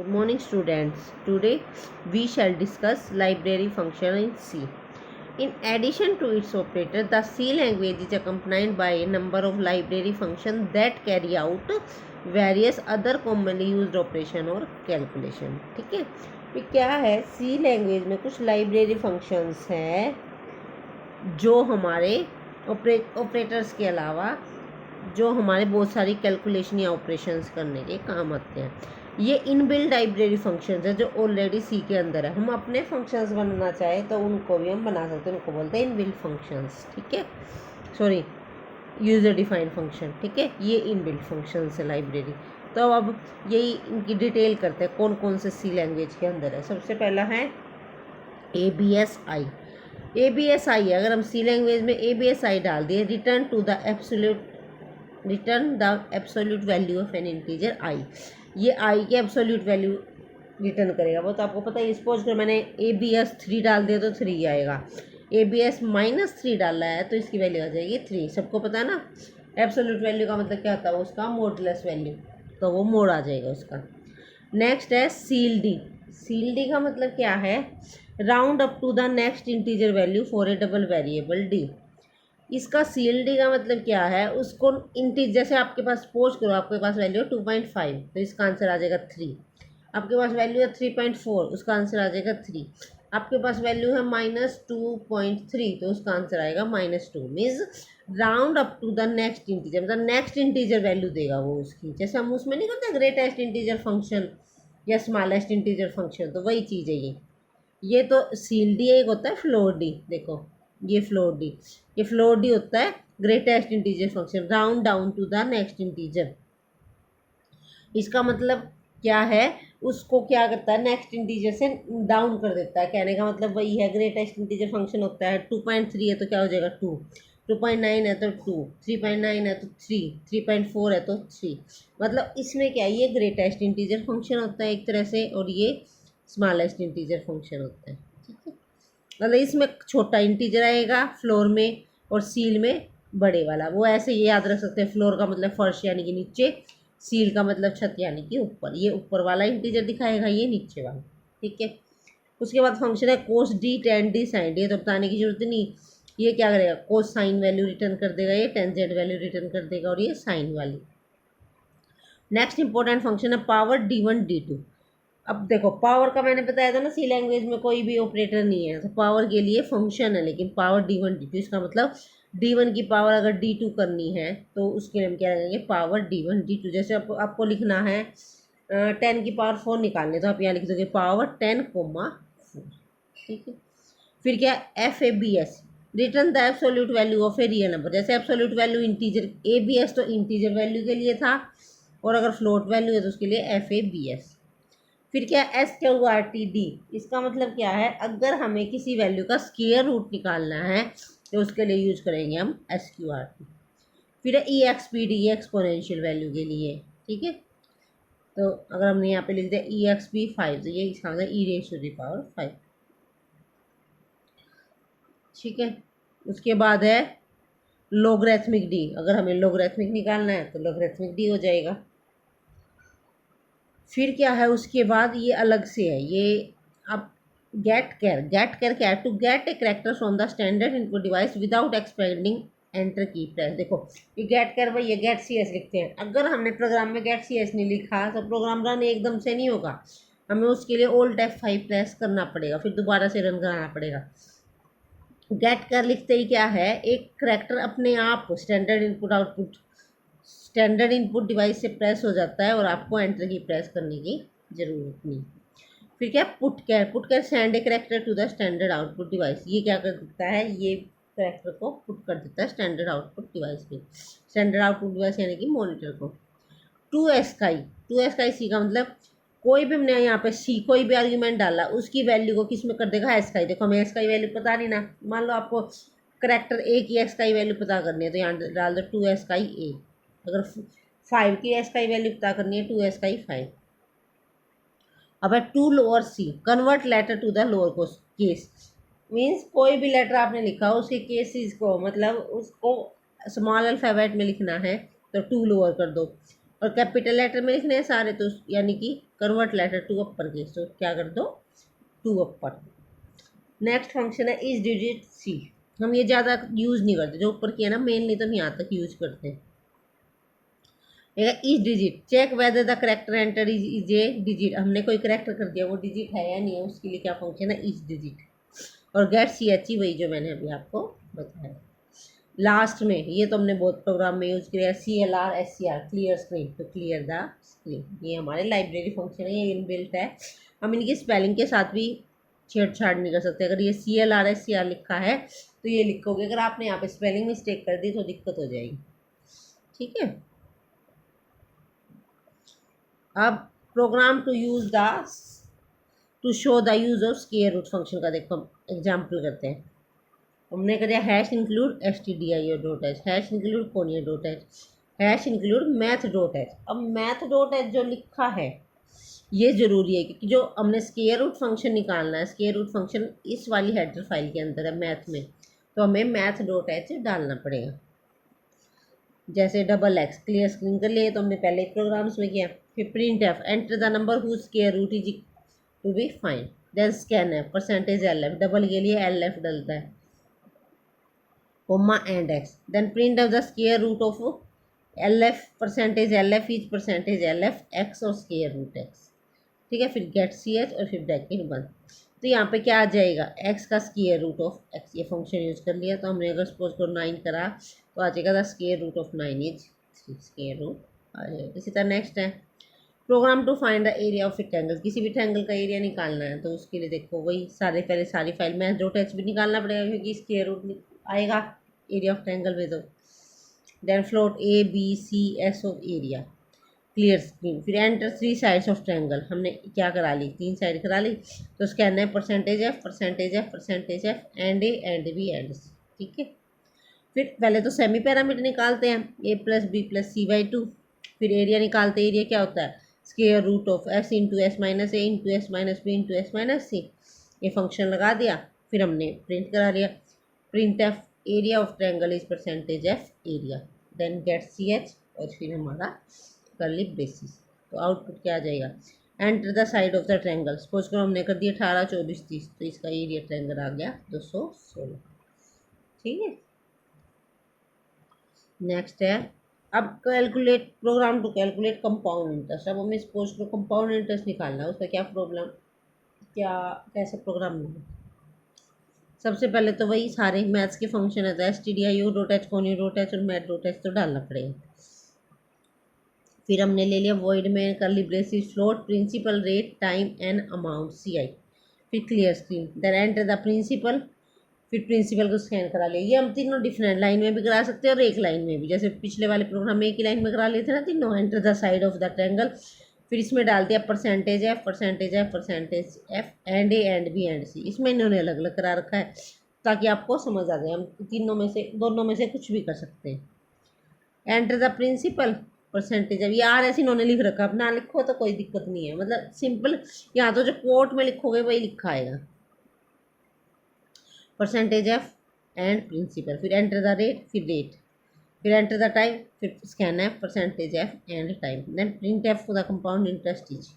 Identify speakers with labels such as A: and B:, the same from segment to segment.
A: Good morning, students. Today we shall discuss library function in C. In addition to its operator, the C language is accompanied by a number of library functions that carry out various other commonly used operation और calculation. ठीक है, फिर क्या है C language में कुछ library functions हैं जो हमारे ऑपरेटर्स के अलावा जो हमारे बहुत सारी कैलकुलेशन या ऑपरेशंस करने के काम आते हैं. ये इनबिल्ट लाइब्रेरी फंक्शंस है जो ऑलरेडी सी के अंदर है. हम अपने फंक्शंस बनाना चाहें तो उनको भी हम बना सकते हैं, उनको बोलते हैं इनबिल्ट फंक्शंस. ठीक है, सॉरी यूज़र डिफाइंड फंक्शन. ठीक है, ये इनबिल्ट फंक्शंस है लाइब्रेरी. तो अब यही इनकी डिटेल करते हैं कौन कौन से सी लैंग्वेज के अंदर है. सबसे पहला है ABSI. ABSI अगर हम सी लैंग्वेज में ABSI डाल दिए, return the absolute value of an integer I. ये आई के एब्सोल्यूट वैल्यू रिटर्न करेगा. वो तो आपको पता है. सपोज कर मैंने ABS 3 डाल दिया तो 3 आएगा. ABS -3 डाला है तो इसकी वैल्यू आ जाएगी 3. सबको पता है ना. एब्सोल्यूट वैल्यू का मतलब क्या होता है, उसका मॉडुलस वैल्यू, तो वो मोड आ जाएगा उसका. नेक्स्ट है CLD. CLD का मतलब क्या है, round up to the next integer value for a double variable D. इसका CLD का मतलब क्या है, उसको इंटीजर जैसे आपके पास सपोज करो आपके पास वैल्यू है 2.5 तो इसका आंसर आ जाएगा 3. आपके पास वैल्यू है 3.4 उसका आंसर आ जाएगा 3. आपके पास वैल्यू है -2.3 तो उसका आंसर आएगा -2. Means round up to the next integer, मतलब नेक्स्ट इंटीजर वैल्यू देगा वो उसकी. जैसे हम उसमें नहीं करते ग्रेटेस्ट इंटीजर फंक्शन या स्मॉलेस्ट इंटीजर फंक्शन, तो वही चीज़ है ये तो CLD. एक होता है फ्लोर D. देखो ये फ्लोर D, ये फ्लोर D होता है greatest integer function, round down to the next integer. इसका मतलब क्या है, उसको क्या करता है, नेक्स्ट इंटीजर से डाउन कर देता है. कहने का मतलब वही है. ग्रेटेस्ट इंटीजर फंक्शन होता है 2.3 है तो क्या हो जाएगा 2, 2.9 है तो 2, 3.9 है तो 3, 3.4 है तो 3. मतलब इसमें क्या है, ये ग्रेटेस्ट इंटीजर फंक्शन होता है एक तरह से और ये स्मॉलेस्ट इंटीजर फंक्शन होता है. ठीक है, मतलब इसमें छोटा इंटीजर आएगा फ्लोर में और सील में बड़े वाला. वो ऐसे ये याद रख सकते हैं. फ्लोर का मतलब फर्श यानी कि नीचे, सील का मतलब छत यानी कि ऊपर. ये ऊपर वाला इंटीजर दिखाएगा, ये नीचे वाला. ठीक है, उसके बाद फंक्शन है cos D tan D sin D. ये तो बताने की जरूरत नहीं. ये क्या करेगा, cos साइन वैल्यू रिटर्न कर देगा, ये tan Z वैल्यू रिटर्न कर देगा और ये साइन वाली. नेक्स्ट इंपॉर्टेंट फंक्शन है पावर D1 D2. अब देखो पावर का मैंने बताया था ना, सी लैंग्वेज में कोई भी ऑपरेटर नहीं है तो पावर के लिए फंक्शन है, लेकिन पावर D1 D2. इसका मतलब D1 की पावर अगर D2 करनी है तो उसके लिए हम क्या लगाएंगे, पावर D1 D2. जैसे आपको लिखना है 10 की पावर 4 निकालने, तो आप यहाँ लिख दोगे पावर 10,4. ठीक है, फिर क्या FABS, return the absolute value of a real number. जैसे एब्सोल्यूट वैल्यू इंटीजर, ABS तो इंटीजर वैल्यू के लिए था और अगर फ्लोट वैल्यू है तो उसके लिए FABS. फिर क्या SQRT. इसका मतलब क्या है, अगर हमें किसी वैल्यू का स्क्वायर रूट निकालना है तो उसके लिए यूज करेंगे हम SQRT. फिर है EXPD, एक्सपोनेंशियल वैल्यू के लिए. ठीक है, तो अगर हमने यहाँ पे लिख दिया EXP 5 तो ये इसका मतलब e⁻⁵ 5. ठीक है, उसके बाद है लोगरिथमिक D. अगर हमें लोगरिथमिक निकालना है तो लोगरिथमिक D हो जाएगा. फिर क्या है उसके बाद, ये अलग से है ये. अब गेट केयर क्या है, to get a character from the standard input device without expending enter key press. देखो ये गेट केयर भाई, ये गेट CS लिखते हैं. अगर हमने प्रोग्राम में गेट CS नहीं लिखा तो प्रोग्राम रन एकदम से नहीं होगा. हमें उसके लिए Alt F5 प्रेस करना पड़ेगा, फिर दोबारा से रन कराना पड़ेगा. गेट केयर लिखते ही क्या है, एक कैरेक्टर अपने आप स्टैंडर्ड इनपुट डिवाइस से प्रेस हो जाता है और आपको एंटर की प्रेस करने की ज़रूरत नहीं. फिर क्या putchar send a character to the standard output device. ये क्या कर देता है, ये कैरेक्टर को पुट कर देता है स्टैंडर्ड आउटपुट डिवाइस में. स्टैंडर्ड आउटपुट डिवाइस यानी कि मॉनिटर को. 2SKI का मतलब कोई भी हमने यहाँ पे कोई भी आर्ग्यूमेंट डाला उसकी वैल्यू को किस में कर देगा, SKI. देखो हमें SKI वैल्यू पता नहीं ना, मान लो आपको कैरेक्टर A की SKI वैल्यू पता करनी है तो यहाँ डाल दो 2SKI A. अगर 5 की SKI वैल्यू पता करनी है 2SKI 5. अब है tolower C, convert letter to the lower case. Means कोई भी लेटर आपने लिखा हो उसके केसेस को, मतलब उसको स्मॉल अल्फ़ाबेट में लिखना है तो 2 लोअर कर दो, और कैपिटल लेटर में लिखने हैं सारे तो यानी कि convert letter to upper case, तो क्या कर दो टू अपर। नेक्स्ट फंक्शन है इज डिजिट सी। हम ये ज़्यादा यूज़ नहीं करते, जो ऊपर किया ना मेनली तो हम यहाँ तक यूज करते हैं। Isdigit check whether the character entered is a digit, हमने कोई करेक्टर कर दिया वो डिजिट है या नहीं है, उसके लिए क्या फंक्शन है इज डिजिट। और गेट सी एच ई, वही जो मैंने अभी आपको बताया। लास्ट में ये तो हमने बहुत प्रोग्राम में यूज़ किया, C L R S C R clear screen, तो क्लियर द स्क्रीन, ये हमारे लाइब्रेरी फंक्शन है, ये इनबिल्ट है। हम इनकी स्पेलिंग के साथ भी छेड़छाड़ नहीं कर सकते। अगर ये C L R S C R लिखा है तो ये लिखोगे, अगर आपने यहाँ पे स्पेलिंग मिस्टेक कर दी तो दिक्कत हो जाएगी, ठीक है। अब program to use the to show the use of square root function का देखो हम एग्जाम्पल करते हैं। हमने कर दिया hash include S T D I O dot H, hash include conio dot H, hash include math dot H. अब math dot H जो लिखा है ये ज़रूरी है, क्योंकि जो हमने स्क्वायर रूट फंक्शन निकालना है, स्क्वायर रूट फंक्शन इस वाली हेडर फाइल के अंदर है मैथ में, तो हमें मैथ डॉट एच डालना पड़ेगा। जैसे डबल एक्स क्लियर स्क्रीन कर लिए तो हमने पहले ही प्रोग्राम्स में किया। फिर printf enter the number whose square root is to be find, then scanf percentage L F, double के लिए एल एफ डलता है, comma and X, then printf the square root of L F percentage L F is percentage L F X और square root X, ठीक है। फिर गेट सी एच और फिर ब्रैकेट बंद। तो यहाँ पे क्या आ जाएगा एक्स का स्क्वायर रूट ऑफ एक्स, ये फंक्शन यूज कर लिया। तो हमने अगर सपोज को 9 करा तो आ जाएगा the square root of 9 is 3, square root आ जाएगा। इसी तरह नेक्स्ट है program to find the area of a triangle, किसी भी ट्रायंगल का एरिया निकालना है तो उसके लिए देखो वही पहले सारी फाइल में डॉट एच भी निकालना पड़ेगा, क्योंकि स्क्वायर रूट आएगा एरिया ऑफ ट्रायंगल में। तो then float A B C S of area clear screen, फिर एंटर 3 साइड्स ऑफ ट्रायंगल, हमने क्या करा ली 3 साइड करा ली। तो स्कैन है percentage F percentage F percentage F and A and B and C, ठीक है। फिर पहले तो सेमी पैरामीटर निकालते हैं A plus B plus C by 2, फिर एरिया निकालते हैं। एरिया क्या होता है square root of S into S minus A into S minus B into S minus C, ये फंक्शन लगा दिया। फिर हमने प्रिंट करा लिया, print F area of triangle is percentage F area, then गेट सी एच और फिर हमारा करली ब्रेसिस। तो आउटपुट क्या आ जाएगा enter the side of the triangle, suppose करो हमने कर दिया 18 24 30, तो इसका एरिया ट्रायंगल आ गया 216, ठीक है। नेक्स्ट है अब calculate program to calculate compound interest. अब हमें सपोज करो कंपाउंड इंटरेस्ट निकालना है, उसका क्या प्रॉब्लम क्या कैसे प्रोग्राम होगा। सबसे पहले तो वही सारे मैथ्स के फंक्शन है, तो S T D I O dot H conio dot H और मैथ डॉट एच तो डालना पड़ेगा। फिर हमने ले लिया void main curly braces float principal rate time and amount C I, फिर clear screen, then enter the principal, फिर प्रिंसिपल को स्कैन करा लिया। ये हम तीनों डिफरेंट लाइन में भी करा सकते हैं और एक लाइन में भी, जैसे पिछले वाले प्रोग्राम में एक ही लाइन में करा लिए थे ना तीनों। Enter the side of the triangle, फिर इसमें डाल दिया percentage F percentage F percentage F and A and B and C, इसमें इन्होंने अलग अलग करा रखा है ताकि आपको समझ आ जाए। हम तीनों में से दोनों में से कुछ भी कर सकते हैं। एंटर द प्रिंसिपल परसेंटेज, अब ये आर ऐसे इन्होंने लिख रखा, अब ना लिखो तो कोई दिक्कत नहीं है, मतलब सिंपल यहाँ तो जो कोर्ट में लिखोगे वही लिखा आएगा, परसेंटेज एफ एंड प्रिंसिपल, फिर एंटर द रेट, फिर रेट, फिर एंटर द टाइम, फिर scanf percentage F and time, then printf for the compound interest is.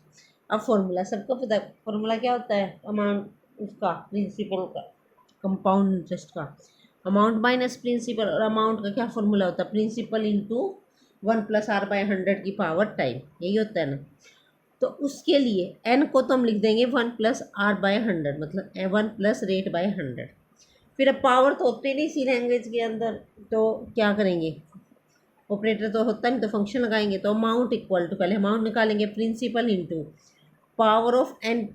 A: अब फॉर्मूला सबको पता है, फॉर्मूला क्या होता है अमाउंट उसका प्रिंसिपल का कंपाउंड इंटरेस्ट का, अमाउंट माइनस प्रिंसिपल, और अमाउंट का क्या फॉर्मूला होता है principal into 1 plus R by 100 की पावर टाइम, यही होता है ना। तो उसके लिए एन को तो हम लिख देंगे 1 प्लस आर बाई 100, मतलब 1 प्लस रेट बाई 100। फिर अब पावर तो होती नहीं इसी लैंग्वेज के अंदर, तो क्या करेंगे ऑपरेटर तो होता नहीं, तो फंक्शन लगाएंगे। तो अमाउंट इक्वल टू पहले अमाउंट निकालेंगे principal into power of N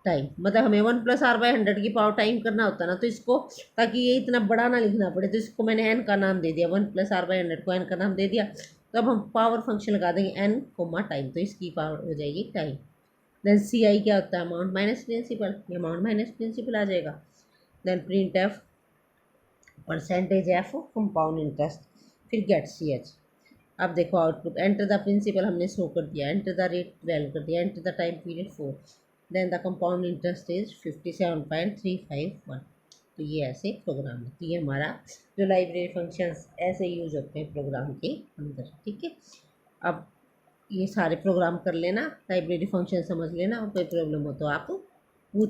A: time, मतलब हमें 1 प्लस आर बाई 100 की पावर टाइम करना होता ना, तो इसको ताकि ये इतना बड़ा ना लिखना पड़े तो इसको मैंने एन का नाम दे दिया, 1 प्लस आर बाई 100 को एन का नाम दे दिया। तो अब हम पावर फंक्शन लगा देंगे एन कोमा टाइम, तो इसकी पावर हो जाएगी टाइम। देन सी आई क्या होता है अमाउंट माइनस प्रिंसिपल, ये अमाउंट माइनस प्रिंसिपल आ जाएगा। Then printf percentage F compound interest, फिर गेट सी एच। अब देखो आउटपुट एंटर द प्रिंसिपल हमने शो कर दिया, एंटर द रेट 12 कर दिया, enter the time period 4, then the compound interest is 57.351। तो ये ऐसे प्रोग्राम है। तो ये हमारा जो लाइब्रेरी फंक्शंस ऐसे यूज होते हैं प्रोग्राम के अंदर, ठीक है। अब ये सारे प्रोग्राम कर लेना, लाइब्रेरी फंक्शन समझ लेना, और कोई प्रॉब्लम हो तो आप पूछ